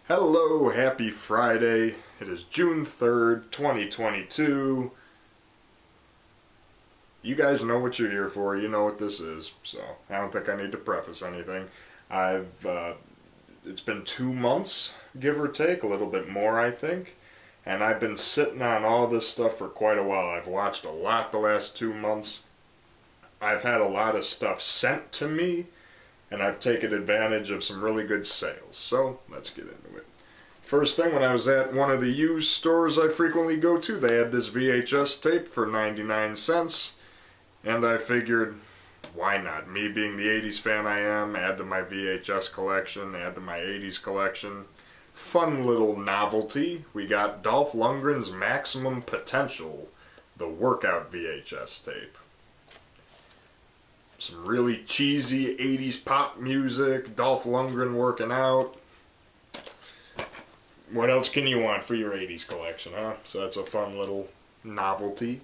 Hello, happy Friday. It is June 3rd, 2022. You guys know what you're here for. You know what this is. So, I don't think I need to preface anything. It's been 2 months, give or take, a little bit more, I think. And I've been sitting on all this stuff for quite a while. I've watched a lot the last 2 months. I've had a lot of stuff sent to me, and I've taken advantage of some really good sales. So, let's get into it. First thing, when I was at one of the used stores I frequently go to, they had this VHS tape for 99 cents, and I figured, why not? Me being the 80s fan I am, add to my VHS collection, add to my 80s collection. Fun little novelty. We got Dolph Lundgren's Maximum Potential, the workout VHS tape. Some really cheesy 80s pop music, Dolph Lundgren working out. What else can you want for your 80s collection, huh? So that's a fun little novelty.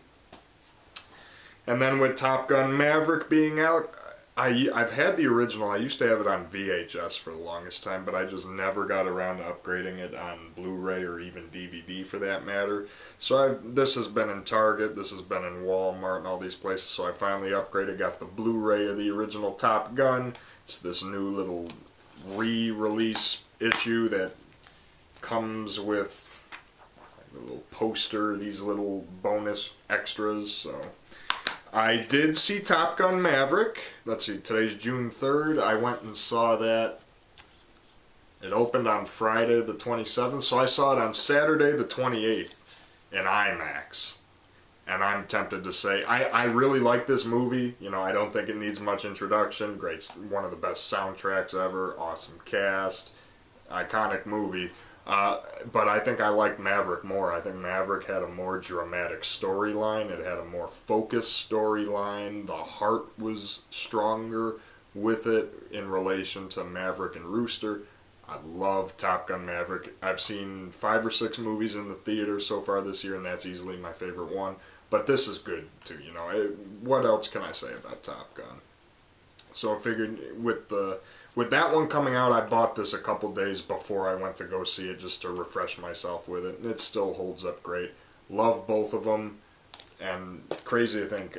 And then with Top Gun Maverick being out, I've had the original. I used to have it on VHS for the longest time, but I just never got around to upgrading it on Blu-ray or even DVD for that matter. So this has been in Target, this has been in Walmart and all these places, so I finally upgraded, got the Blu-ray of the original Top Gun. It's this new little re-release issue that comes with a little poster, these little bonus extras. So I did see Top Gun Maverick. Let's see, today's June 3rd. I went and saw that. It opened on Friday the 27th, so I saw it on Saturday the 28th in IMAX. And I'm tempted to say, I really like this movie. You know, I don't think it needs much introduction. Great, one of the best soundtracks ever, awesome cast, iconic movie. But I think I liked Maverick more. I think Maverick had a more dramatic storyline. It had a more focused storyline. The heart was stronger with it in relation to Maverick and Rooster. I love Top Gun Maverick. I've seen 5 or 6 movies in the theater so far this year, and that's easily my favorite one. But this is good too, you know. What else can I say about Top Gun? So I figured with that one coming out, I bought this a couple days before I went to go see it just to refresh myself with it. And it still holds up great. Love both of them. And crazy to think,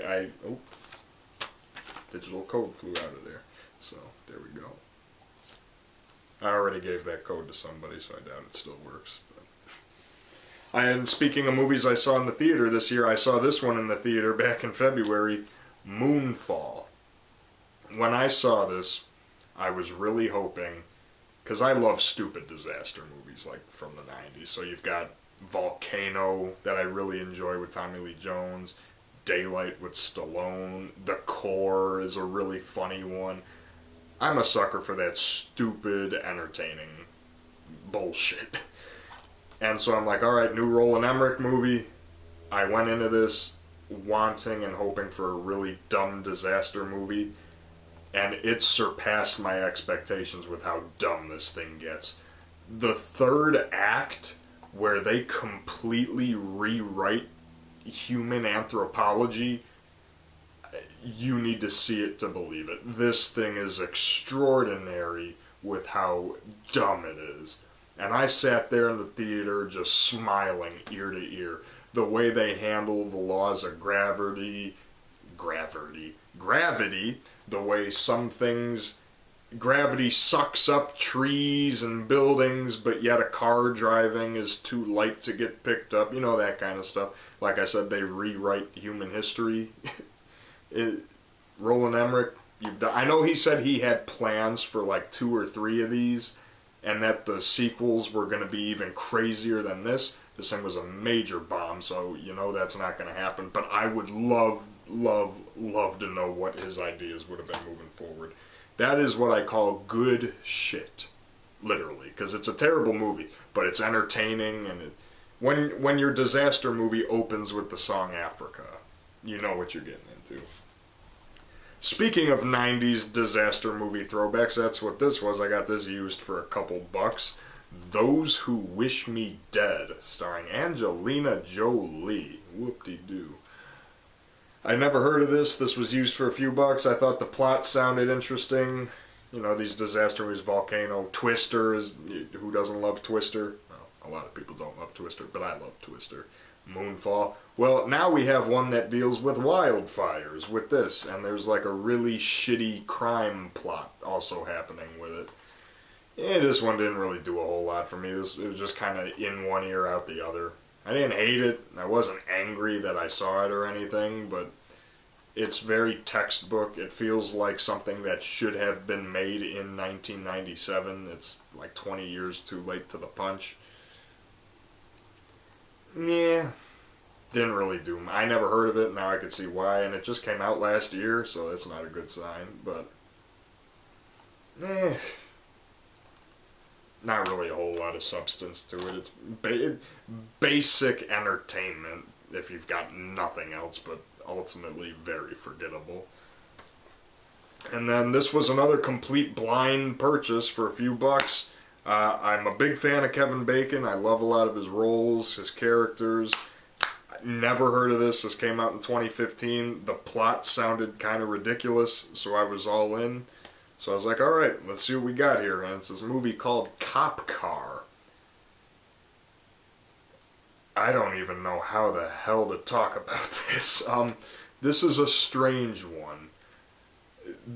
digital code flew out of there. So there we go. I already gave that code to somebody, so I doubt it still works. And speaking of movies I saw in the theater this year, I saw this one in the theater back in February, Moonfall. When I saw this, I was really hoping, because I love stupid disaster movies like from the 90s. So you've got Volcano that I really enjoy with Tommy Lee Jones, Daylight with Stallone, The Core is a really funny one. I'm a sucker for that stupid, entertaining bullshit. And so I'm like, alright, new Roland Emmerich movie. I went into this wanting and hoping for a really dumb disaster movie. And it surpassed my expectations with how dumb this thing gets. The third act, where they completely rewrite human anthropology, you need to see it to believe it. This thing is extraordinary with how dumb it is. And I sat there in the theater just smiling ear to ear. The way they handle the laws of gravity, the way some things, gravity sucks up trees and buildings, but yet a car driving is too light to get picked up, you know, that kind of stuff. Like I said, they rewrite human history. Roland Emmerich, I know he said he had plans for like 2 or 3 of these, and that the sequels were going to be even crazier than this. This thing was a major bomb, so you know that's not going to happen. But I would love to know what his ideas would have been moving forward. That is what I call good shit, literally, because it's a terrible movie, but it's entertaining. And when your disaster movie opens with the song Africa, you know what you're getting into. Speaking of 90s disaster movie throwbacks, that's what this was. I got this used for a couple bucks. Those Who Wish Me Dead, starring Angelina Jolie. Whoop-de-doo. I never heard of this. This was used for a few bucks. I thought the plot sounded interesting. You know, these disaster movies, Volcano, Twister is, who doesn't love Twister? Well, a lot of people don't love Twister, but I love Twister. Moonfall. Well, now we have one that deals with wildfires with this, and there's like a really shitty crime plot also happening with it. Yeah, this one didn't really do a whole lot for me. It was just kind of in one ear, out the other. I didn't hate it. I wasn't angry that I saw it or anything, but it's very textbook. It feels like something that should have been made in 1997. It's like 20 years too late to the punch. Yeah, didn't really do. I never heard of it. Now I could see why, and it just came out last year, so that's not a good sign. But not really a whole lot of substance to it. It's basic entertainment if you've got nothing else, but ultimately very forgettable. And then this was another complete blind purchase for a few bucks. I'm a big fan of Kevin Bacon. I love a lot of his roles, his characters. Never heard of this. This came out in 2015. The plot sounded kind of ridiculous, so I was all in. So I was like, alright, let's see what we got here. And it's this movie called Cop Car. I don't even know how the hell to talk about this. This is a strange one.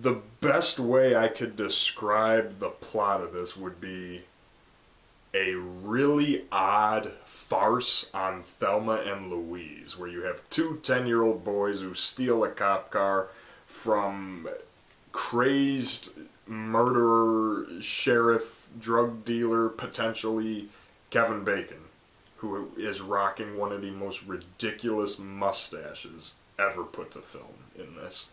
The best way I could describe the plot of this would be a really odd farce on Thelma and Louise, where you have two 10-year-old boys who steal a cop car from crazed murderer, sheriff, drug dealer, potentially Kevin Bacon, who is rocking one of the most ridiculous mustaches ever put to film in this.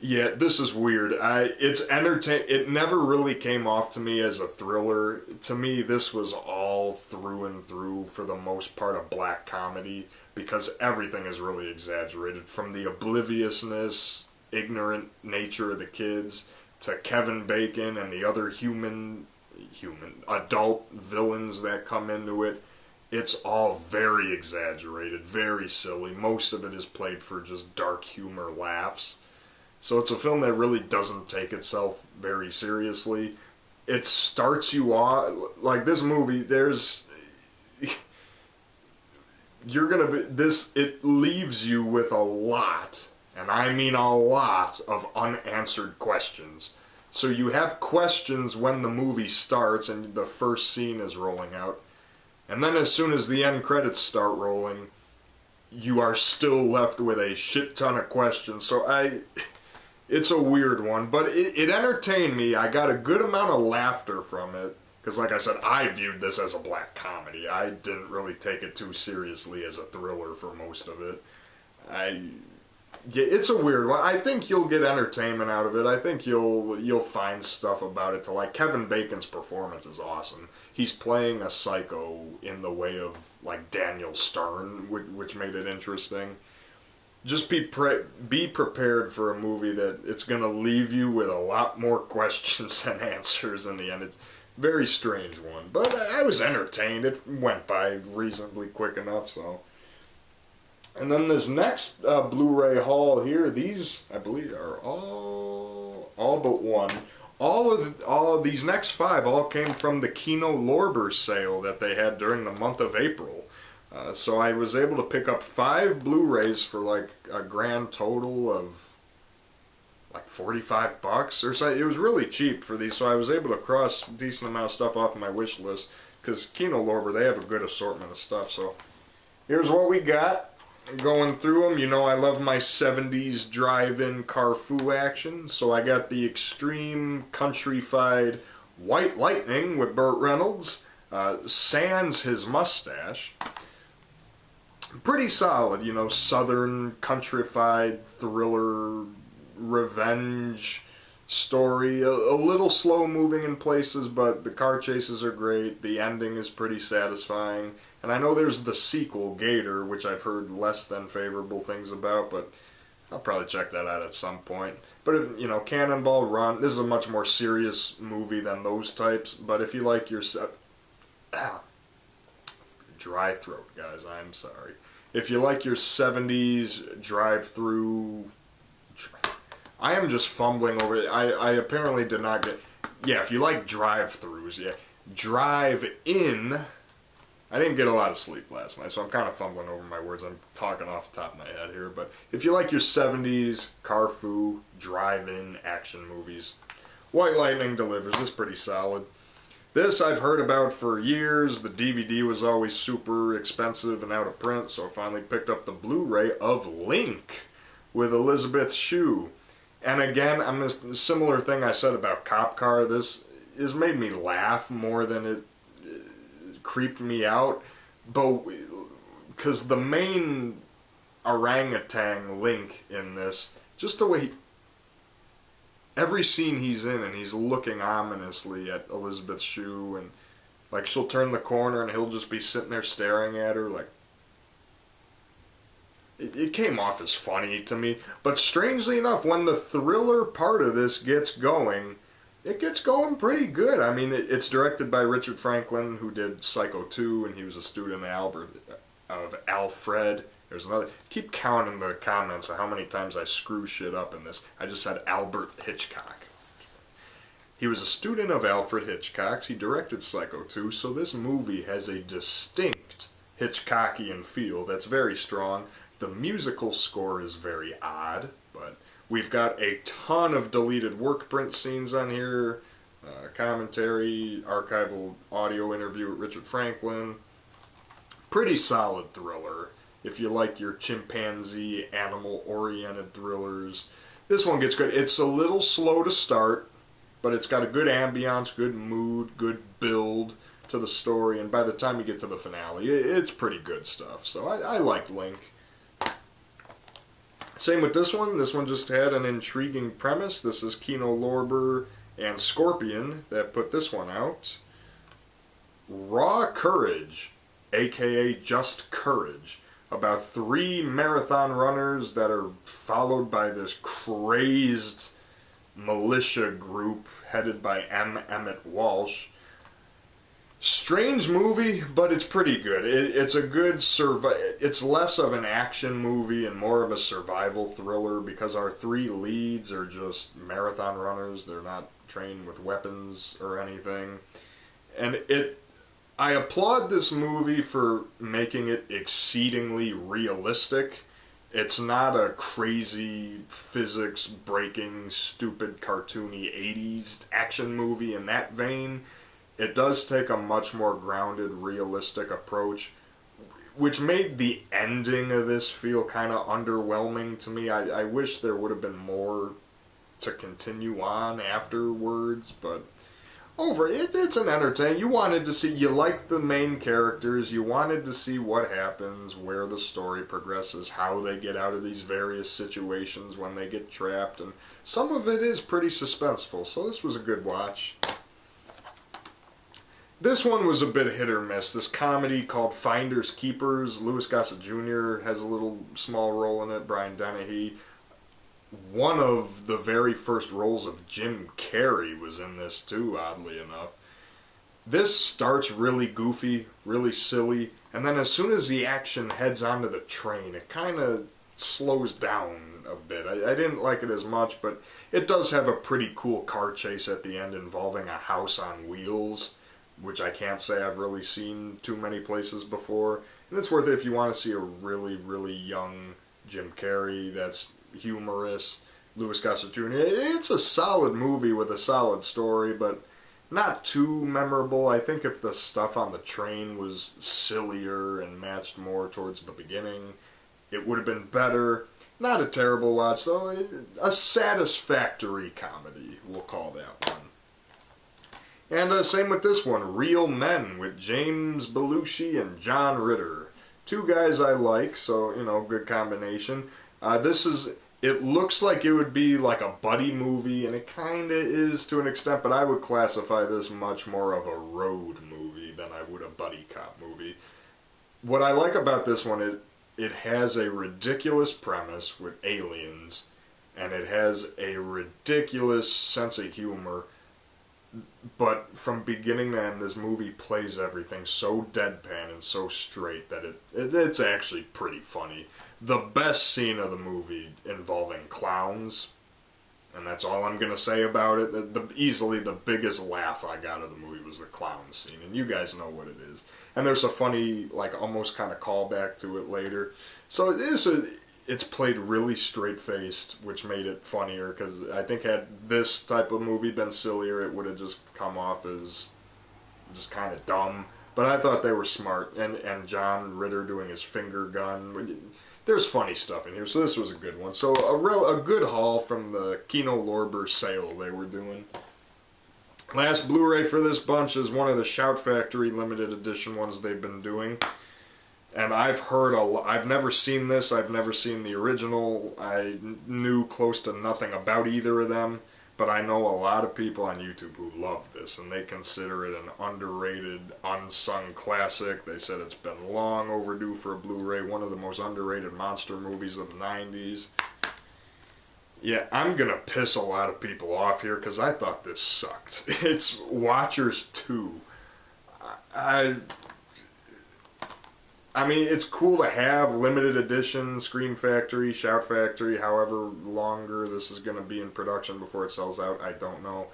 Yeah, this is weird. It's it never really came off to me as a thriller. To me, this was all through and through, for the most part, a black comedy, because everything is really exaggerated, from the obliviousness, ignorant nature of the kids, to Kevin Bacon and the other human adult villains that come into it. It's all very exaggerated, very silly. Most of it is played for just dark humor laughs. So it's a film that really doesn't take itself very seriously. It starts you off, like this movie, it leaves you with a lot, and I mean a lot, of unanswered questions. So you have questions when the movie starts and the first scene is rolling out. And then as soon as the end credits start rolling, you are still left with a shit ton of questions. So it's a weird one, but it entertained me. I got a good amount of laughter from it, because like I said, I viewed this as a black comedy. I didn't really take it too seriously as a thriller for most of it. It's a weird one. I think you'll get entertainment out of it. I think you'll find stuff about it to like. Kevin Bacon's performance is awesome. He's playing a psycho in the way of like Daniel Stern, which made it interesting. Just be prepared for a movie that it's going to leave you with a lot more questions than answers in the end. It's a very strange one, but I was entertained. It went by reasonably quick enough, so. And then this next Blu-ray haul here, these, I believe, are all but one. All of these next 5 all came from the Kino Lorber sale that they had during the month of April. So I was able to pick up 5 Blu-rays for like a grand total of like $45 or so. It was really cheap for these, so I was able to cross a decent amount of stuff off my wish list, because Kino Lorber, they have a good assortment of stuff. So here's what we got. Going through them, you know I love my 70s drive-in car-foo action, so I got the extreme countrified White Lightning with Burt Reynolds, sans his mustache. Pretty solid, you know, southern countrified thriller revenge story. A little slow moving in places, but the car chases are great. The ending is pretty satisfying. And I know there's the sequel, Gator, which I've heard less than favorable things about, but I'll probably check that out at some point. But, if, you know, Cannonball Run, this is a much more serious movie than those types, but if you like your... Dry throat, guys, I'm sorry. If you like your 70s drive-through... I am just fumbling over it. I apparently did not get... Yeah, if you like drive-thrus, yeah. Drive-in... I didn't get a lot of sleep last night, so I'm kind of fumbling over my words. I'm talking off the top of my head here. But if you like your 70s, car-fu, drive-in action movies, White Lightning delivers. It's pretty solid. This I've heard about for years. The DVD was always super expensive and out of print, so I finally picked up the Blu-ray of Link with Elizabeth Shue. And again, I'm a similar thing I said about Cop Car. This has made me laugh more than it creeped me out. But because the main orangutan Link in this, just the way every scene he's in, and he's looking ominously at Elizabeth Shue, and like she'll turn the corner and he'll just be sitting there staring at her like... It came off as funny to me, but strangely enough, when the thriller part of this gets going, it gets going pretty good. I mean, it's directed by Richard Franklin, who did Psycho 2, and he was a student of Alfred. There's another... Keep counting the comments of how many times I screw shit up in this. I just said Albert Hitchcock. He was a student of Alfred Hitchcock's. He directed Psycho 2, so this movie has a distinct Hitchcockian feel that's very strong. The musical score is very odd, but we've got a ton of deleted work print scenes on here, commentary, archival audio interview with Richard Franklin. Pretty solid thriller. If you like your chimpanzee, animal-oriented thrillers, this one gets good. It's a little slow to start, but it's got a good ambiance, good mood, good build to the story, and by the time you get to the finale, it's pretty good stuff. So I like Link. Same with this one. This one just had an intriguing premise. This is Kino Lorber and Scorpion that put this one out. Raw Courage, aka Just Courage, about 3 marathon runners that are followed by this crazed militia group headed by M. Emmett Walsh. Strange movie, but it's pretty good. It's a good it's less of an action movie and more of a survival thriller because our 3 leads are just marathon runners. They're not trained with weapons or anything. And I applaud this movie for making it exceedingly realistic. It's not a crazy, physics-breaking, stupid, cartoony 80s action movie in that vein. It does take a much more grounded, realistic approach, which made the ending of this feel kind of underwhelming to me. I wish there would have been more to continue on afterwards, but it's an entertainment. You wanted to see, you liked the main characters, you wanted to see what happens, where the story progresses, how they get out of these various situations when they get trapped, and some of it is pretty suspenseful, so this was a good watch. This one was a bit hit or miss. This comedy called Finders Keepers. Louis Gossett Jr. has a little small role in it. Brian Dennehy. One of the very first roles of Jim Carrey was in this too, oddly enough. This starts really goofy, really silly, and then as soon as the action heads onto the train, it kind of slows down a bit. I didn't like it as much, but it does have a pretty cool car chase at the end involving a house on wheels, which I can't say I've really seen too many places before. And it's worth it if you want to see a really, really young Jim Carrey that's humorous. Louis Gossett Jr. It's a solid movie with a solid story, but not too memorable. I think if the stuff on the train was sillier and matched more towards the beginning, it would have been better. Not a terrible watch, though. A satisfactory comedy, we'll call that one. And same with this one, Real Men, with James Belushi and John Ritter. 2 guys I like, so, good combination. It looks like it would be like a buddy movie, and it kind of is to an extent, but I would classify this much more of a road movie than I would a buddy cop movie. What I like about this one, it has a ridiculous premise with aliens, and it has a ridiculous sense of humor. But from beginning to end, this movie plays everything so deadpan and so straight that it's actually pretty funny. The best scene of the movie involving clowns And that's all I'm going to say about it. Easily the biggest laugh I got of the movie was the clown scene. And you guys know what it is. And there's a funny, like, almost kind of callback to it later. So it's played really straight-faced, which made it funnier. Because I think had this type of movie been sillier, it would have just come off as just kind of dumb. But I thought they were smart. And John Ritter doing his finger gun. There's funny stuff in here, so this was a good one. So a good haul from the Kino Lorber sale they were doing. Last Blu-ray for this bunch is one of the Shout Factory limited edition ones they've been doing. And I've heard I've never seen this, I've never seen the original. I knew close to nothing about either of them. But I know a lot of people on YouTube who love this, and they consider it an underrated, unsung classic. They said it's been long overdue for a Blu-ray, one of the most underrated monster movies of the 90s. Yeah, I'm gonna piss a lot of people off here, because I thought this sucked. It's Watchers 2. I mean, it's cool to have limited edition, Scream Factory, Shout Factory, however longer this is going to be in production before it sells out, I don't know.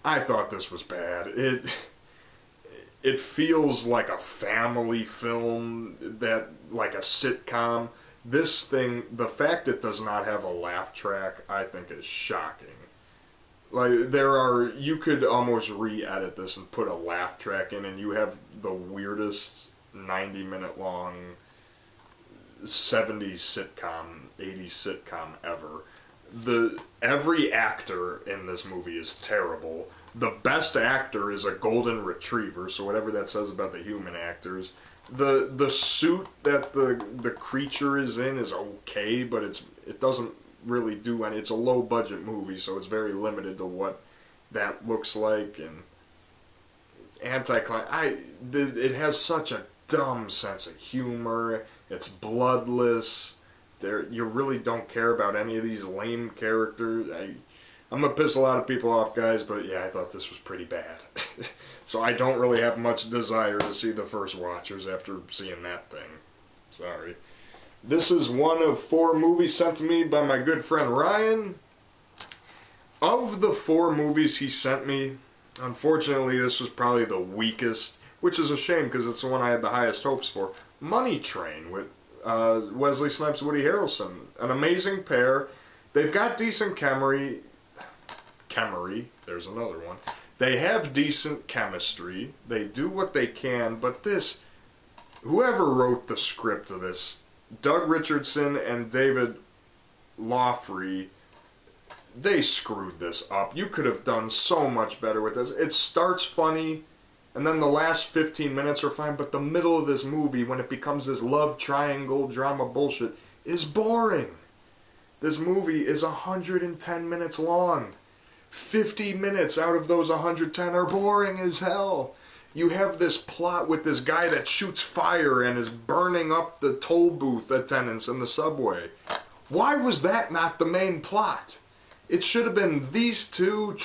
I thought this was bad. It feels like a family film, like a sitcom. This thing, the fact it does not have a laugh track, I think is shocking. Like, you could almost re-edit this and put a laugh track in, and you have the weirdest 90-minute long 70s sitcom, 80s sitcom ever. Every actor in this movie is terrible. The best actor is a golden retriever, so whatever that says about the human actors. The suit that the creature is in is okay, but it doesn't really do any. It's a low budget movie, so it's very limited to what that looks like. And it has such a dumb sense of humor. It's bloodless. You really don't care about any of these lame characters. I'm gonna piss a lot of people off, guys, but yeah, I thought this was pretty bad. So I don't really have much desire to see the first Watchers after seeing that thing. Sorry. This is one of 4 movies sent to me by my good friend Ryan. Of the 4 movies he sent me, unfortunately this was probably the weakest, which is a shame because it's the one I had the highest hopes for. Money Train with Wesley Snipes and Woody Harrelson. An amazing pair. They've got decent chemistry. There's another one. They have decent chemistry. They do what they can, but whoever wrote the script of this, Doug Richardson and David Lawfrey, they screwed this up. You could have done so much better with this. It starts funny, and then the last 15 minutes are fine, but the middle of this movie, when it becomes this love triangle drama bullshit, is boring. This movie is 110 minutes long. 50 minutes out of those 110 are boring as hell. You have this plot with this guy that shoots fire and is burning up the toll booth attendants in the subway. Why was that not the main plot? It should have been these two,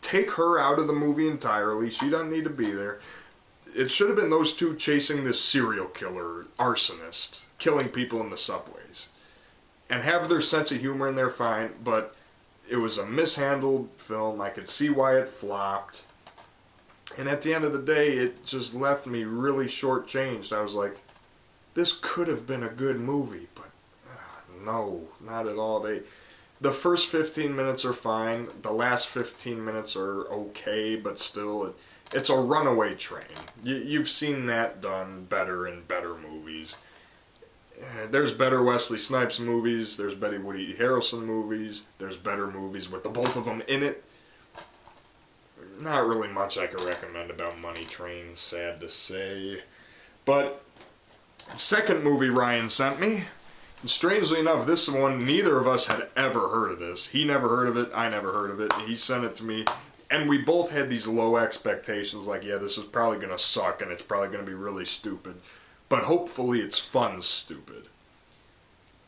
take her out of the movie entirely, she doesn't need to be there. It should have been those two chasing this serial killer, arsonist, killing people in the subways. And have their sense of humor in there, fine, but it was a mishandled film. I could see why it flopped. And at the end of the day, it just left me really shortchanged. I was like, this could have been a good movie, but no, not at all. The first 15 minutes are fine. The last 15 minutes are okay, but still, it's a runaway train. You've seen that done better in better movies. There's better Wesley Snipes movies. There's better Woody Harrelson movies. There's better movies with the both of them in it. Not really much I can recommend about Money Train, sad to say. But, second movie Ryan sent me. And strangely enough, this one, neither of us had ever heard of this. He never heard of it, I never heard of it. He sent it to me, and we both had these low expectations, like, yeah, this is probably going to suck, and it's probably going to be really stupid. But hopefully it's fun stupid.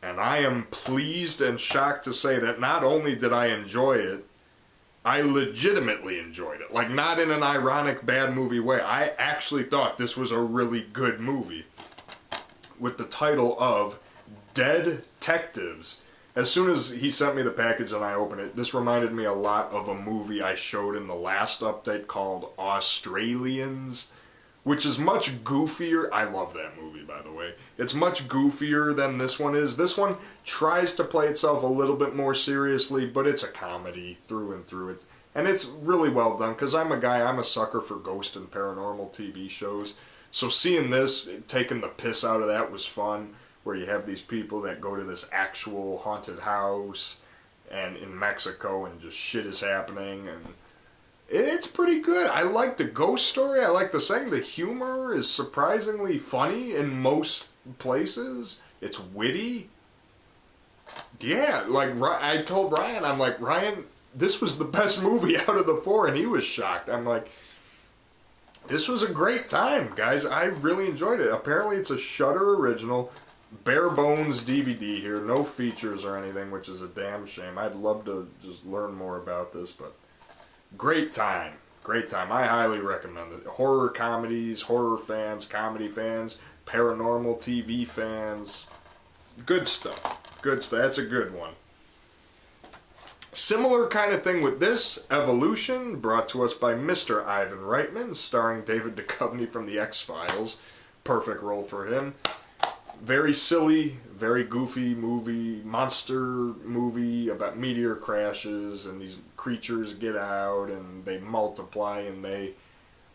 And I am pleased and shocked to say that not only did I enjoy it, I legitimately enjoyed it. Like, not in an ironic bad movie way. I actually thought this was a really good movie. With the title of DeadTectives. as soon as he sent me the package and I opened it, this reminded me a lot of a movie I showed in the last update called Australians, which is much goofier. I love that movie, by the way. It's much goofier than this one is. This one tries to play itself a little bit more seriously, but it's a comedy through and through. And it's really well done, because I'm a sucker for ghost and paranormal TV shows. So seeing this, taking the piss out of that was fun, where you have these people that go to this actual haunted house and in Mexico and just shit is happening, and it's pretty good. I like the ghost story. I like the setting. The humor is surprisingly funny in most places. It's witty. Yeah, like I told Ryan, I'm like, Ryan, this was the best movie out of the four, and he was shocked. I'm like, this was a great time, guys. I really enjoyed it. Apparently it's a Shudder original, bare bones DVD here, no features or anything, which is a damn shame. I'd love to just learn more about this, but great time. Great time. I highly recommend it. Horror comedies, horror fans, comedy fans, paranormal TV fans. Good stuff. Good stuff. That's a good one. Similar kind of thing with this, Evolution, brought to us by Mr. Ivan Reitman, starring David Duchovny from The X-Files. Perfect role for him. Very silly, very goofy movie, monster movie about meteor crashes, and these creatures get out and they multiply and they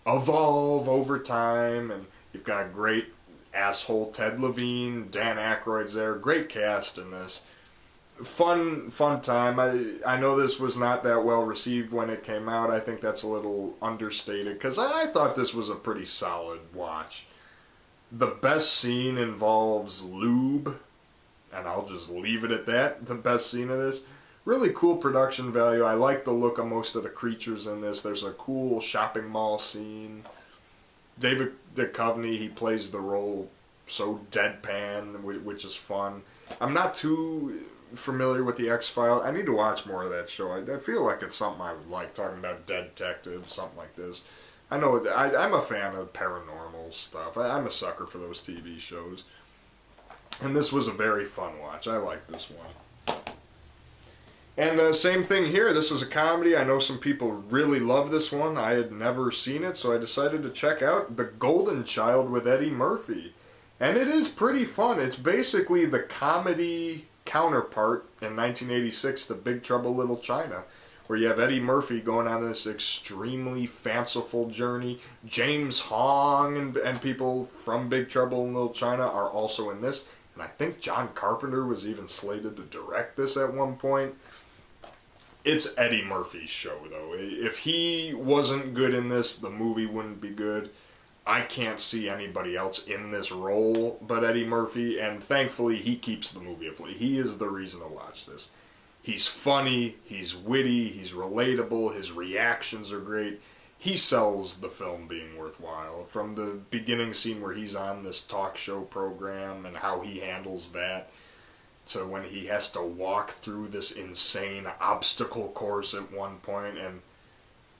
evolve over time, and you've got a great asshole Ted Levine, Dan Aykroyd's there, great cast in this. Fun time. I know this was not that well received when it came out. I think that's a little understated, because I thought this was a pretty solid watch. The best scene involves lube, and I'll just leave it at that. The best scene of this. Really cool production value. I like the look of most of the creatures in this. There's a cool shopping mall scene. David Duchovny, he plays the role so deadpan, which is fun. I'm not too familiar with the X-Files. I need to watch more of that show. I feel like it's something I would like, talking about DeadTectives, something like this. I know I'm a fan of paranormal stuff. I'm a sucker for those TV shows. And this was a very fun watch. I like this one. And same thing here. This is a comedy. I know some people really love this one. I had never seen it, so I decided to check out The Golden Child with Eddie Murphy. And it is pretty fun. It's basically the comedy counterpart in 1986 to Big Trouble in Little China, where you have Eddie Murphy going on this extremely fanciful journey. James Hong and people from Big Trouble in Little China are also in this. And I think John Carpenter was even slated to direct this at one point. It's Eddie Murphy's show, though. If he wasn't good in this, the movie wouldn't be good. I can't see anybody else in this role but Eddie Murphy, and thankfully he keeps the movie afloat. He is the reason to watch this. He's funny, he's witty, he's relatable, his reactions are great. He sells the film being worthwhile. From the beginning scene where he's on this talk show program and how he handles that, to when he has to walk through this insane obstacle course at one point, and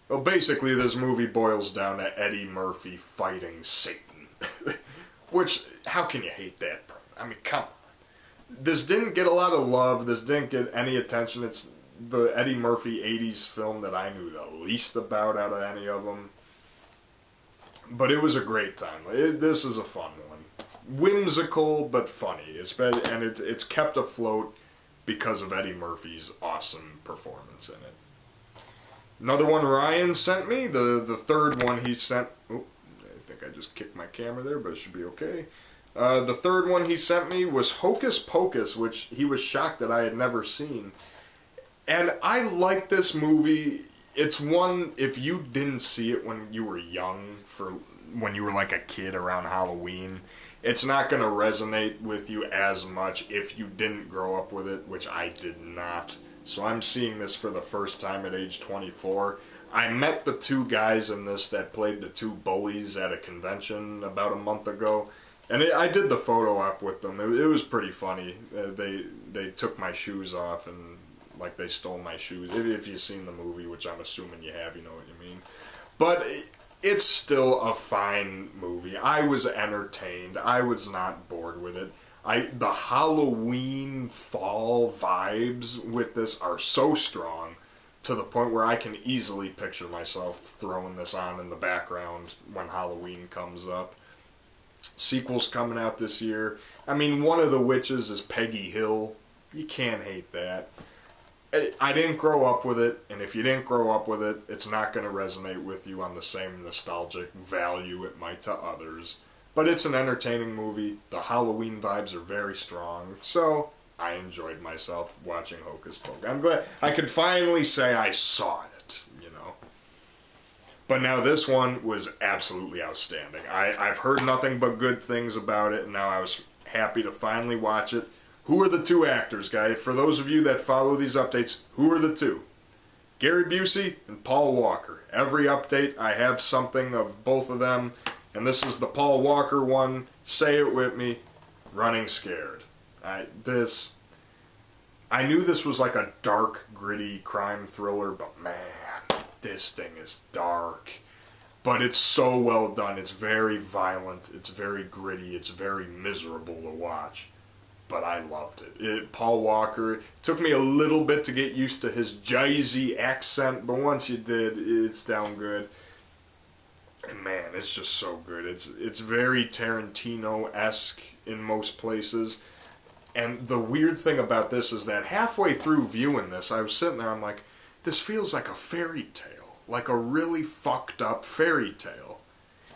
well, basically this movie boils down to Eddie Murphy fighting Satan. Which, how can you hate that? I mean, come on. This didn't get a lot of love. This didn't get any attention. It's the Eddie Murphy 80s film that I knew the least about out of any of them. But it was a great time. This is a fun one. Whimsical, but funny. It's kept afloat because of Eddie Murphy's awesome performance in it. Another one Ryan sent me, the third one he sent... Oh, I think I just kicked my camera there, but it should be okay. The third one he sent me was Hocus Pocus, which he was shocked that I had never seen. And I like this movie. It's one, if you didn't see it when you were young, when you were like a kid around Halloween, it's not going to resonate with you as much if you didn't grow up with it, which I did not. So I'm seeing this for the first time at age 24. I met the two guys in this that played the two bullies at a convention about a month ago. And I did the photo op with them. It was pretty funny. They took my shoes off and like they stole my shoes. If you've seen the movie, which I'm assuming you have, you know what you mean. But it's still a fine movie. I was entertained. I was not bored with it. The Halloween fall vibes with this are so strong to the point where I can easily picture myself throwing this on in the background when Halloween comes up. Sequels coming out this year. I mean, one of the witches is Peggy Hill. You can't hate that. I didn't grow up with it, and if you didn't grow up with it, it's not going to resonate with you on the same nostalgic value it might to others. But it's an entertaining movie. The Halloween vibes are very strong, so I enjoyed myself watching Hocus Pocus. I'm glad I could finally say I saw it, you know. But now this one was absolutely outstanding. I've heard nothing but good things about it, and now I was happy to finally watch it. Who are the two actors, guys? For those of you that follow these updates, who are the two? Gary Busey and Paul Walker. Every update, I have something of both of them, and this is the Paul Walker one. Say it with me, Running Scared. I knew this was like a dark, gritty crime thriller, but man, this thing is dark. But it's so well done. It's very violent, it's very gritty, it's very miserable to watch. But I loved it. Paul Walker, it took me a little bit to get used to his jazzy accent, but once you did, it's down good. And man, it's just so good. It's very Tarantino-esque in most places. And the weird thing about this is that halfway through viewing this, I was sitting there, I'm like, this feels like a fairy tale. Like a really fucked up fairy tale.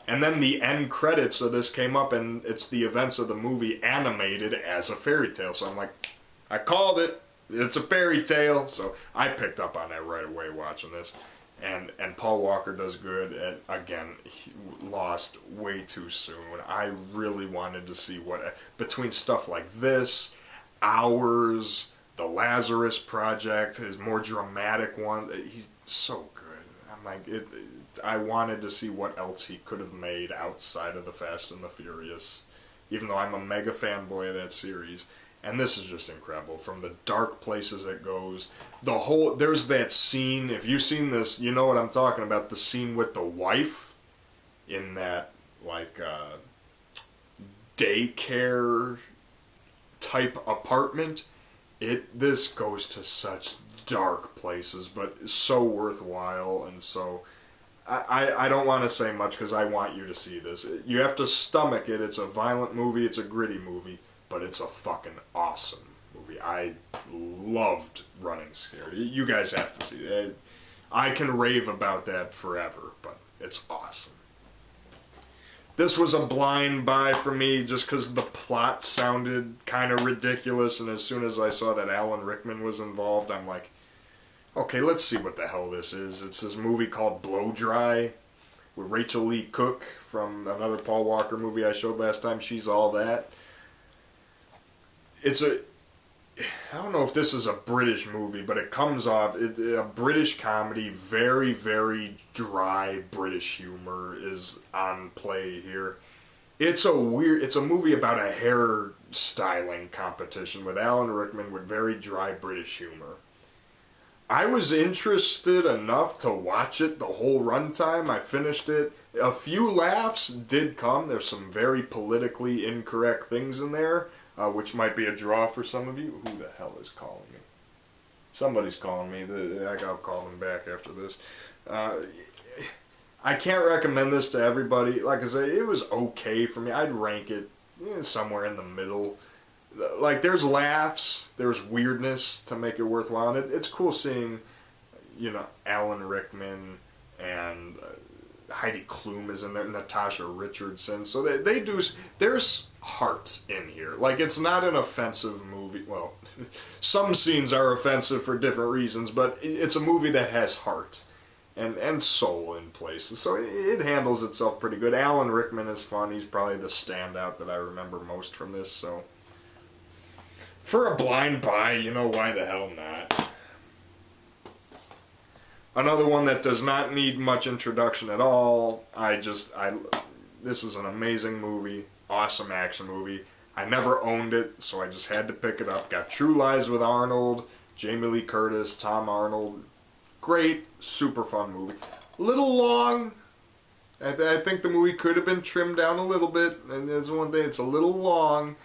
And then the end credits of this came up, and it's the events of the movie animated as a fairy tale. So I'm like, I called it. It's a fairy tale. So I picked up on that right away watching this. And Paul Walker does good. And again, he lost way too soon. I really wanted to see what, between stuff like this, Hours, The Lazarus Project, his more dramatic one, he's so good. I'm like, I wanted to see what else he could have made outside of the Fast and the Furious, even though I'm a mega fanboy of that series. And this is just incredible. From the dark places it goes, there's that scene, if you've seen this, you know what I'm talking about, the scene with the wife in that, like, daycare type apartment. This goes to such dark places, but it's so worthwhile, and so I don't want to say much because I want you to see this. You have to stomach it. It's a violent movie, it's a gritty movie, but it's a fucking awesome movie. I loved Running Scared. You guys have to see it. I can rave about that forever, but it's awesome. This was a blind buy for me just because the plot sounded kind of ridiculous, and as soon as I saw that Alan Rickman was involved, I'm like, okay, let's see what the hell this is. It's this movie called Blow Dry with Rachel Lee Cook from another Paul Walker movie I showed last time. She's all that. I don't know if this is a British movie, but it comes off, a British comedy, very, very dry British humor is on play here. It's a movie about a hair styling competition with Alan Rickman with very dry British humor. I was interested enough to watch it the whole runtime. I finished it. A few laughs did come. There's some very politically incorrect things in there, which might be a draw for some of you. Who the hell is calling me? Somebody's calling me. I'll call them back after this. I can't recommend this to everybody. Like I say, it was okay for me. I'd rank it somewhere in the middle. Like, there's laughs, there's weirdness to make it worthwhile, and it's cool seeing, Alan Rickman and Heidi Klum is in there, Natasha Richardson, so they do, there's heart in here. Like, it's not an offensive movie. Well, some scenes are offensive for different reasons, but it's a movie that has heart and soul in places, so it handles itself pretty good. Alan Rickman is fun. He's probably the standout that I remember most from this, so for a blind buy, why the hell not? Another one that does not need much introduction at all. This is an amazing movie, awesome action movie. I never owned it, so I just had to pick it up. Got True Lies with Arnold, Jamie Lee Curtis, Tom Arnold. Great, super fun movie. A little long. I think the movie could have been trimmed down a little bit, and there's one thing, it's a little long.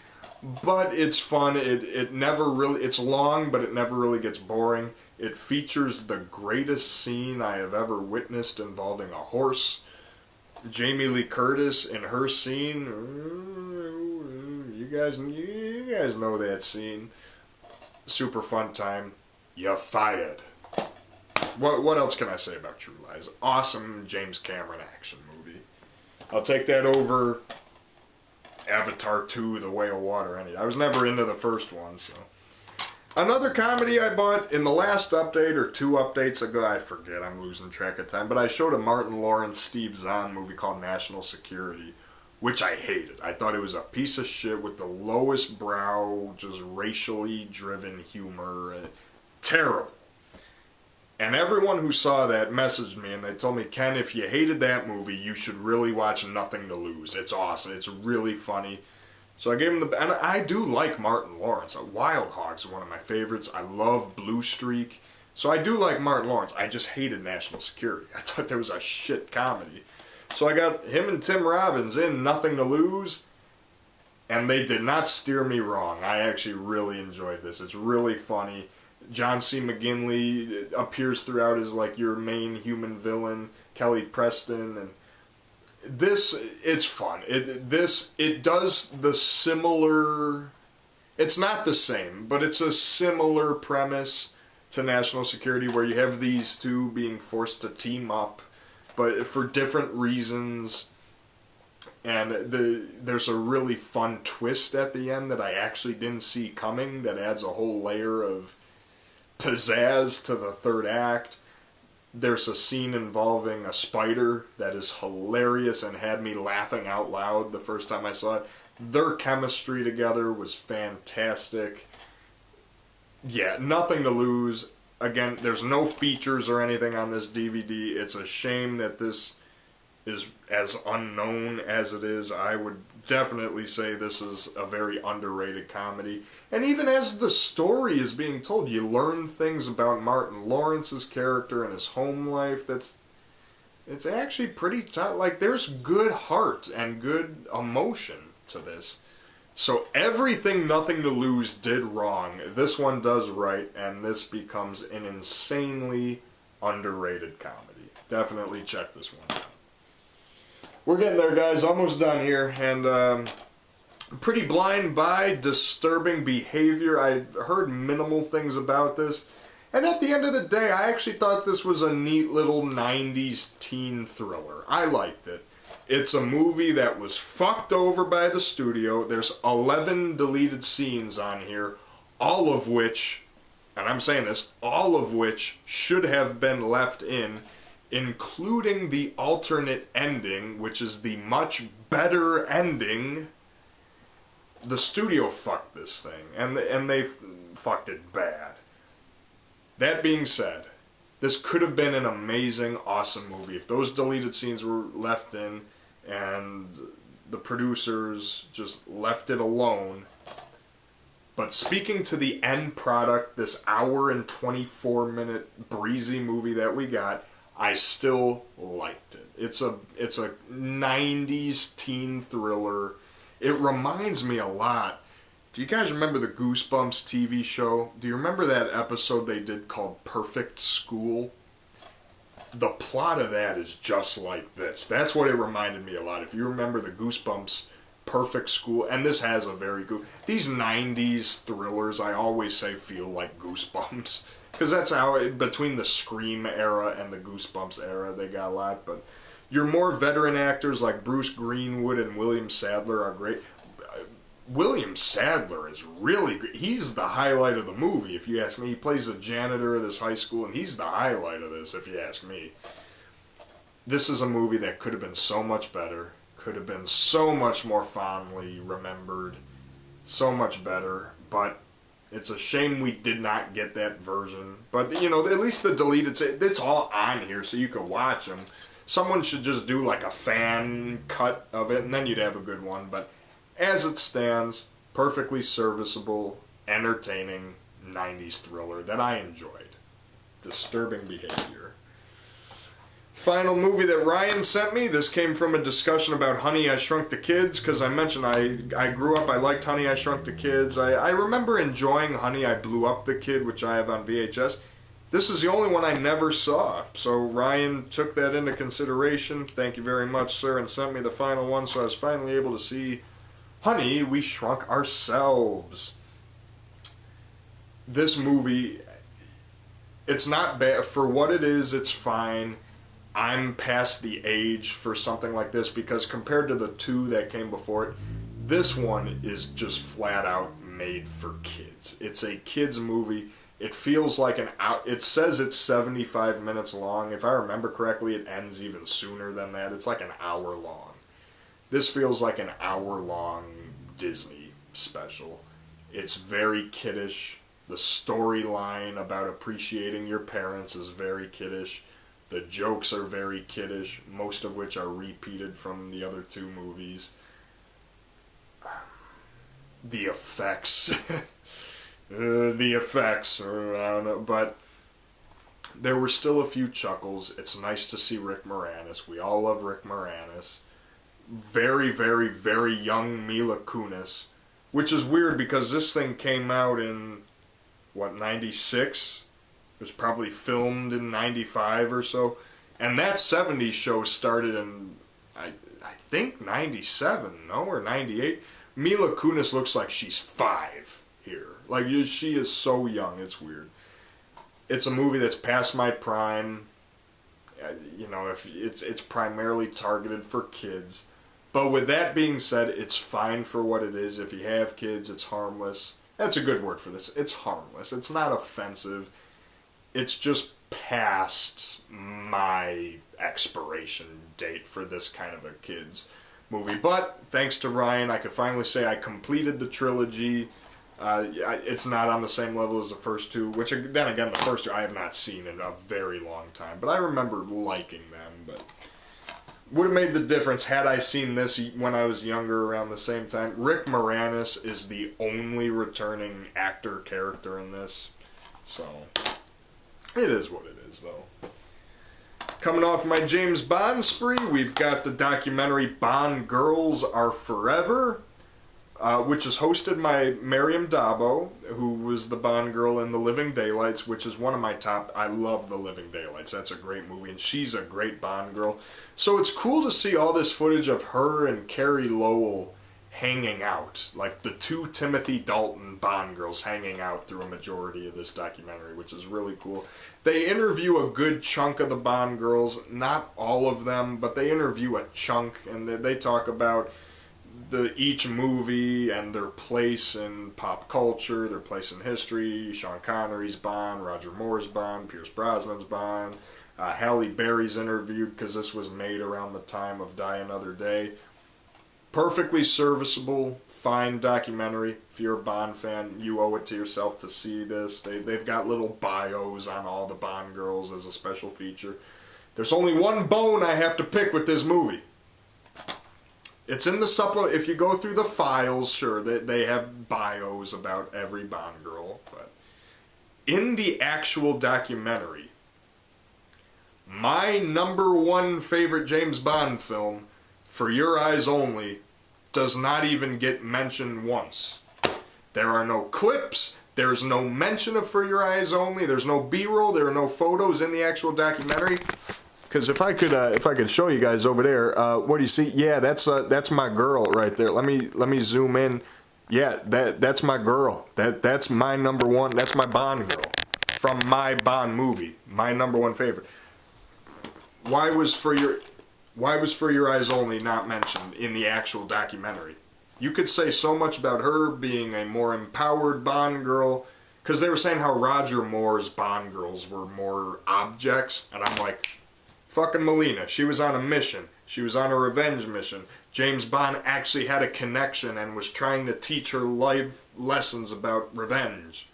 but it's fun. It never really, it's long, but it never really gets boring. It features the greatest scene I have ever witnessed involving a horse. Jamie Lee Curtis in her scene. You guys know that scene. Super fun time. You're fired. What else can I say about True Lies? Awesome James Cameron action movie. I'll take that over Avatar 2, The Way of Water. I was never into the first one, so. Another comedy I bought in the last update, or 2 updates ago, I forget, I'm losing track of time, but I showed a Martin Lawrence, Steve Zahn movie called National Security, which I hated. I thought it was a piece of shit with the lowest brow, just racially driven humor. Terrible. And everyone who saw that messaged me and they told me, Ken, if you hated that movie, you should really watch Nothing to Lose. It's awesome. It's really funny. So I gave him and I do like Martin Lawrence. Wild Hogs are one of my favorites. I love Blue Streak. So I do like Martin Lawrence. I just hated National Security. I thought there was a shit comedy. So I got him and Tim Robbins in Nothing to Lose, and they did not steer me wrong. I actually really enjoyed this. It's really funny. John C. McGinley appears throughout as like your main human villain, Kelly Preston, and this, it's fun. It does the similar, it's not the same, but it's a similar premise to National Security where you have these two being forced to team up, but for different reasons. And there's a really fun twist at the end that I actually didn't see coming that adds a whole layer of pizzazz to the third act. There's a scene involving a spider that is hilarious and had me laughing out loud the first time I saw it. Their chemistry together was fantastic. Yeah, Nothing to Lose. Again, there's no features or anything on this DVD. It's a shame that this is as unknown as it is. I would definitely say this is a very underrated comedy. And even as the story is being told, you learn things about Martin Lawrence's character and his home life. It's actually pretty tough. Like, there's good heart and good emotion to this. So everything Nothing to Lose did wrong, this one does right, and this becomes an insanely underrated comedy. Definitely check this one out. We're getting there, guys. Almost done here. And Pretty Blind by Disturbing Behavior. I've heard minimal things about this. And at the end of the day, I actually thought this was a neat little 90s teen thriller. I liked it. It's a movie that was fucked over by the studio. There's 11 deleted scenes on here, all of which, and I'm saying this, all of which should have been left in, including the alternate ending, which is the much better ending. The studio fucked this thing, and they fucked it bad. That being said, this could have been an amazing, awesome movie if those deleted scenes were left in and the producers just left it alone. But speaking to the end product, this hour and 24-minute breezy movie that we got, I still liked it. It's a 90s teen thriller. It reminds me a lot. Do you guys remember the Goosebumps TV show? Do you remember that episode they did called Perfect School? The plot of that is just like this. That's what it reminded me a lot. If you remember the Goosebumps Perfect School, and this has a very good... These 90s thrillers, I always say, feel like Goosebumps. Because that's how, between the Scream era and the Goosebumps era, they got a lot. But your more veteran actors like Bruce Greenwood and William Sadler are great. William Sadler is really great. He's the highlight of the movie, if you ask me. He plays the janitor of this high school, and he's the highlight of this, if you ask me. This is a movie that could have been so much better, could have been so much more fondly remembered, so much better, but it's a shame we did not get that version. But, you know, at least the deleted, it's all on here so you can watch them. Someone should just do like a fan cut of it, and then you'd have a good one, but as it stands, perfectly serviceable, entertaining 90s thriller that I enjoyed. Disturbing Behavior. Final movie that Ryan sent me, this came from a discussion about Honey, I Shrunk the Kids, because I mentioned I grew up, I liked Honey, I Shrunk the Kids. I remember enjoying Honey, I Blew Up the Kid, which I have on VHS. This is the only one I never saw, so Ryan took that into consideration. Thank you very much, sir, and sent me the final one, so I was finally able to see Honey, We Shrunk Ourselves. This movie, it's not bad. For what it is, it's fine. I'm past the age for something like this because compared to the two that came before it, this one is just flat out made for kids. It's a kids movie. It feels like an hour. It says it's 75 minutes long. If I remember correctly, it ends even sooner than that. It's like an hour long. This feels like an hour long Disney special. It's very kiddish. The storyline about appreciating your parents is very kiddish. The jokes are very kiddish, most of which are repeated from the other two movies. The effects. I don't know, but there were still a few chuckles. It's nice to see Rick Moranis. We all love Rick Moranis. Very, very, very young Mila Kunis, which is weird because this thing came out in, 96? It was probably filmed in 95 or so. And that 70s show started in, I think, 97, no? Or 98. Mila Kunis looks like she's 5 here. Like, she is so young, it's weird. It's a movie that's past my prime. If it's primarily targeted for kids. But with that being said, it's fine for what it is. If you have kids, it's harmless. That's a good word for this. It's harmless. It's not offensive. It's just past my expiration date for this kind of a kids movie. But thanks to Ryan, I could finally say I completed the trilogy. It's not on the same level as the first two, which then again, the first two I have not seen in a very long time. But I remember liking them. But would have made the difference had I seen this when I was younger around the same time. Rick Moranis is the only returning actor character in this. So it is what it is, though. Coming off my James Bond spree, we've got the documentary Bond Girls Are Forever, which is hosted by Miriam Dabo, who was the Bond girl in The Living Daylights, which is one of my top. I love The Living Daylights. That's a great movie, and she's a great Bond girl. So it's cool to see all this footage of her and Carrie Lowell hanging out, like the two Timothy Dalton Bond girls hanging out through a majority of this documentary, which is really cool. They interview a good chunk of the Bond girls, not all of them, but they interview a chunk, and they talk about each movie and their place in pop culture, their place in history. Sean Connery's Bond, Roger Moore's Bond, Pierce Brosnan's Bond. Halle Berry's interviewed because this was made around the time of Die Another Day. Perfectly serviceable, fine documentary. If you're a Bond fan, you owe it to yourself to see this. They've got little bios on all the Bond girls as a special feature. There's only one bone I have to pick with this movie. It's in the supplement. If you go through the files, sure, they have bios about every Bond girl. But in the actual documentary, my number one favorite James Bond film, For Your Eyes Only, does not even get mentioned once. There are no clips. There's no mention of For Your Eyes Only. There's no B-roll. There are no photos in the actual documentary. Because if I could show you guys over there, what do you see? Yeah, that's my girl right there. Let me zoom in. Yeah, that's my girl. That's my number one. That's my Bond girl from my Bond movie. My number one favorite. Why was For Your Eyes Only not mentioned in the actual documentary? You could say so much about her being a more empowered Bond girl, because they were saying how Roger Moore's Bond girls were more objects, and I'm like, fucking Melina, she was on a mission. She was on a revenge mission. James Bond actually had a connection and was trying to teach her life lessons about revenge.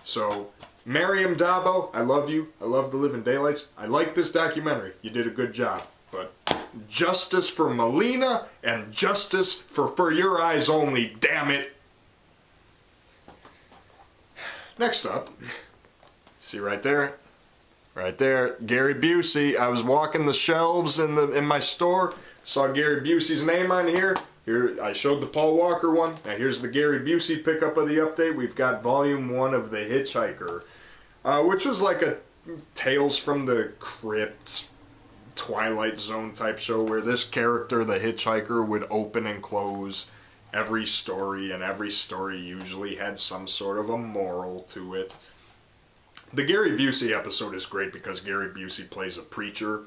So, Miriam Dabo, I love you. I love The Living Daylights. I like this documentary. You did a good job. But justice for Melina and justice for Your Eyes Only, damn it. Next up, see right there, Right there, Gary Busey. I was walking the shelves in my store, saw Gary Busey's name on here. Here, I showed the Paul Walker one. Now here's the Gary Busey pickup of the update. We've got Volume 1 of The Hitchhiker, which was like a Tales from the Crypt, Twilight Zone type show where this character, the hitchhiker, would open and close every story, and every story usually had some sort of a moral to it. The Gary Busey episode is great because Gary Busey plays a preacher.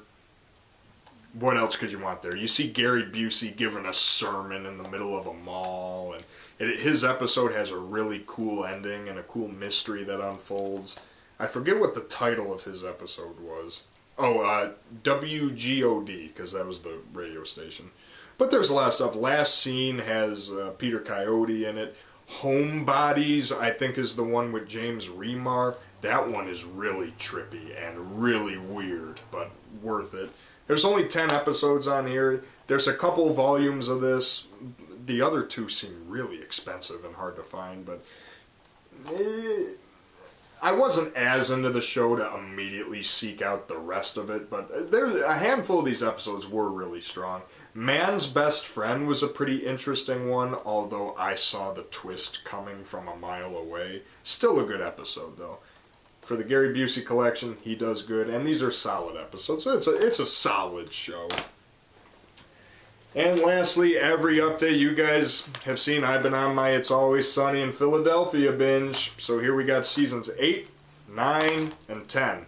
What else could you want there? You see Gary Busey giving a sermon in the middle of a mall, and his episode has a really cool ending and a cool mystery that unfolds. I forget what the title of his episode was. Oh, WGOD, because that was the radio station. But there's a lot of stuff. Last Scene has Peter Coyote in it. Homebodies, I think, is the one with James Remar. That one is really trippy and really weird, but worth it. There's only 10 episodes on here. There's a couple volumes of this. The other two seem really expensive and hard to find, but I wasn't as into the show to immediately seek out the rest of it, but there, a handful of these episodes were really strong. Man's Best Friend was a pretty interesting one, although I saw the twist coming from a mile away. Still a good episode, though. For the Gary Busey collection, he does good, and these are solid episodes, so it's a solid show. And lastly, every update you guys have seen, I've been on my It's Always Sunny in Philadelphia binge, so here we got seasons 8, 9, and 10.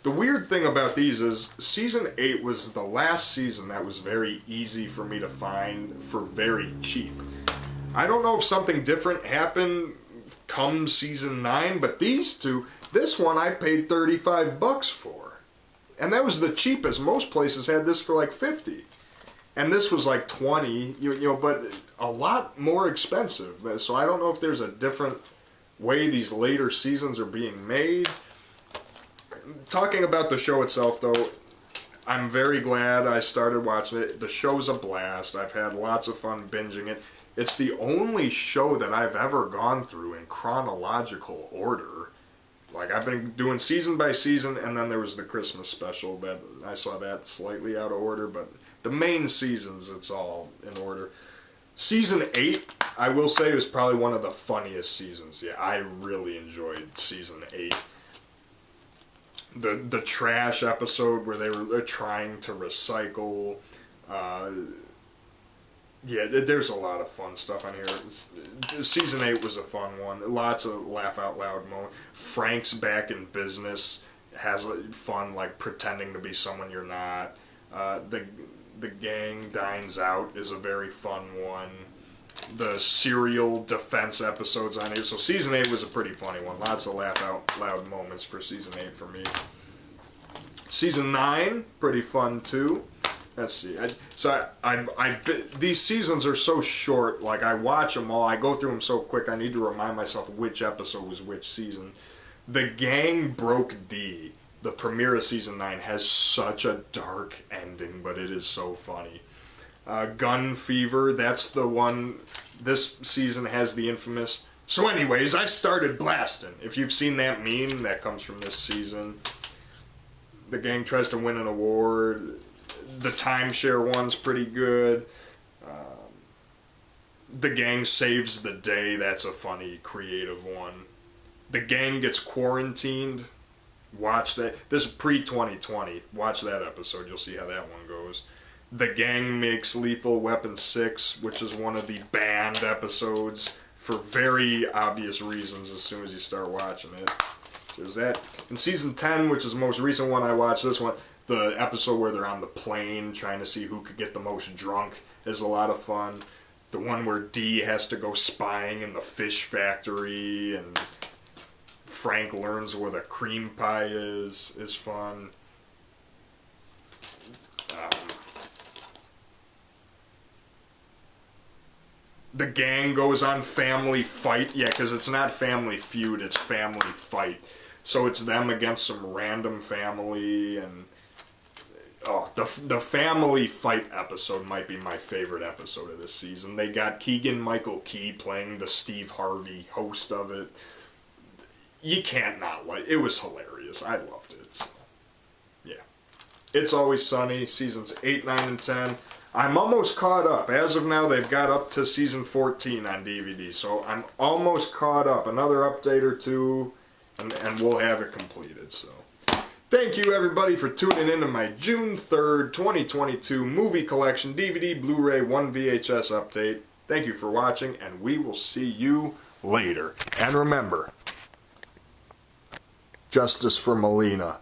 The weird thing about these is, season 8 was the last season that was very easy for me to find for very cheap. I don't know if something different happened come season 9, but these two, this one I paid $35 for. And that was the cheapest. Most places had this for like $50. And this was like $20, you know, but a lot more expensive. So I don't know if there's a different way these later seasons are being made. Talking about the show itself, though, I'm very glad I started watching it. The show's a blast. I've had lots of fun binging it. It's the only show that I've ever gone through in chronological order. Like, I've been doing season by season, and then there was the Christmas special that I saw that slightly out of order, but the main seasons, it's all in order. Season 8, I will say, was probably one of the funniest seasons. Yeah, I really enjoyed season 8. The trash episode where they're trying to recycle. Yeah, there's a lot of fun stuff on here. Season 8 was a fun one. Lots of laugh out loud moments. Frank's back in business has fun, like pretending to be someone you're not. The gang dines out is a very fun one. The serial defense episodes on here. So season 8 was a pretty funny one. Lots of laugh out loud moments for season 8 for me. Season 9, pretty fun too. Let's see. These seasons are so short. Like, I watch them all. I go through them so quick. I need to remind myself which episode was which season. The Gang Broke D, the premiere of season 9, has such a dark ending, but it is so funny. Gun Fever, that's the one. This season has the infamous. So, anyways, I started blasting. If you've seen that meme, that comes from this season. The gang tries to win an award. The timeshare one's pretty good. The gang saves the day. That's a funny, creative one. The gang gets quarantined. Watch that. This is pre-2020. Watch that episode. You'll see how that one goes. The gang makes Lethal Weapon 6, which is one of the banned episodes for very obvious reasons as soon as you start watching it. So there's that. In season 10, which is the most recent one I watched, this one, the episode where they're on the plane trying to see who could get the most drunk is a lot of fun. The one where Dee has to go spying in the fish factory and Frank learns where the cream pie is fun. The gang goes on Family Fight. Yeah, because it's not Family Feud, it's Family Fight. So it's them against some random family, and the Family Fight episode might be my favorite episode of this season. They got Keegan-Michael Key playing the Steve Harvey host of it. You can't not like it. Was hilarious. I loved it. So. It's Always Sunny, seasons 8, 9, and 10. I'm almost caught up. As of now, they've got up to season 14 on DVD, so I'm almost caught up. Another update or two, and we'll have it completed. So, thank you everybody for tuning in to my June 3rd, 2022 movie collection DVD, Blu-ray, 1 VHS update. Thank you for watching, and we will see you later. And remember, justice for Melina.